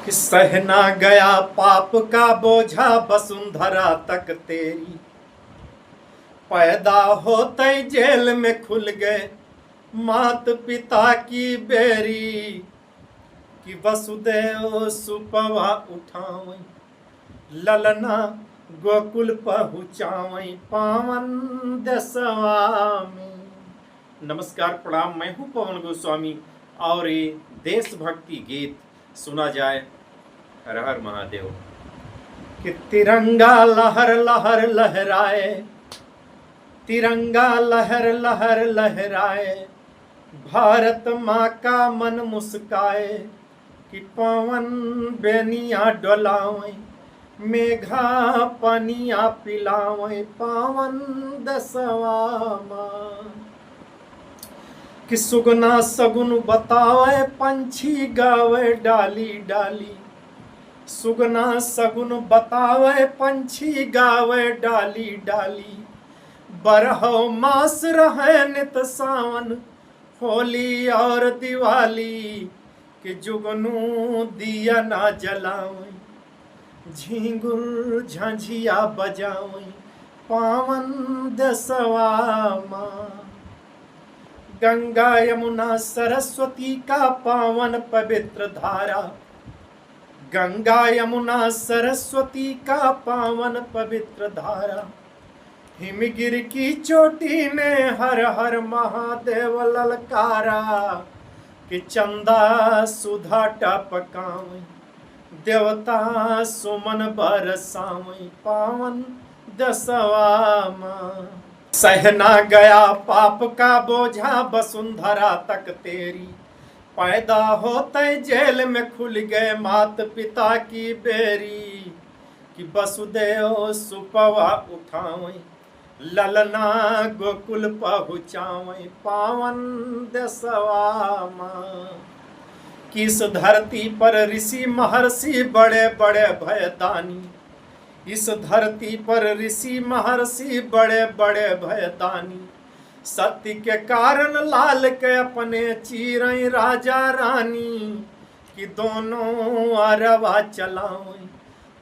कि सहना गया पाप का बोझा वसुंधरा तक तेरी। पैदा होते जेल में खुल गए मात पिता की बेरी। कि वसुदेव सुपवा उठावई ललना गोकुल पहुँचावई पावन दसवा में। नमस्कार प्रणाम, मैं हूँ पवन गोस्वामी और ये देशभक्ति गीत सुना जाए। हर हर महादेव। कि तिरंगा लहर लहर लहराए, तिरंगा लहर लहर लहराए, भारत माँ का मन मुस्काए। कि पवन बेनिया डोलावे, मेघा पनिया पिलावे पावन दसवा माँ। कि सुगना सगुन बतावे पंछी गावे डाली डाली। सुगना सगुन बतावे पंछी गावे डाली डाली। बरहो मास रहे नित सावन, होली और दिवाली। कि जुगनू दिया ना जलावे, झिंगुर झंझिया बजावे पावन दसवा माँ। गंगा यमुना सरस्वती का पावन पवित्र धारा, गंगा यमुना सरस्वती का पावन पवित्र धारा। हिमगिर की चोटी में हर हर महादेव ललकारा। कि चंदा सुधा टपकावे, देवता सुमन बरसावे पावन दसवा माँ। सहना गया पाप का बोझा वसुंधरा तक तेरी। पैदा होते जेल में खुल गए मात पिता की बेरी। कि वसुदेव सुपवा उठावे ललना गोकुल पहुँचावे पावन दसवा माँ। कि इस धरती पर ऋषि महर्षि बड़े बड़े भयदानी। इस धरती पर ऋषि महर्षि बड़े बड़े भयदानी। सत्य के कारण लाल के अपने चीरई राजा रानी। कि दोनों अरवा चलावे,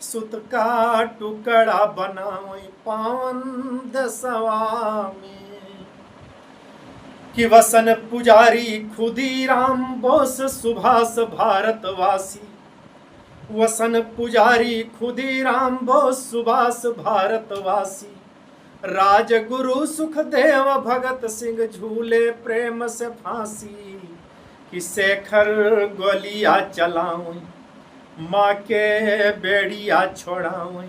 सुत का टुकड़ा बनावे पावन दसवा में। कि वसन पुजारी खुदीराम बोस सुभाष भारतवासी। वसन पुजारी खुदीराम बोस सुभाष भारतवासी। राजगुरु सुखदेव भगत सिंह झूले प्रेम से फांसी। कि शेखर गोलियां चलावे, माँ के बेड़िया छोड़ावे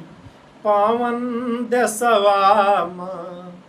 पावन दसवा माँ।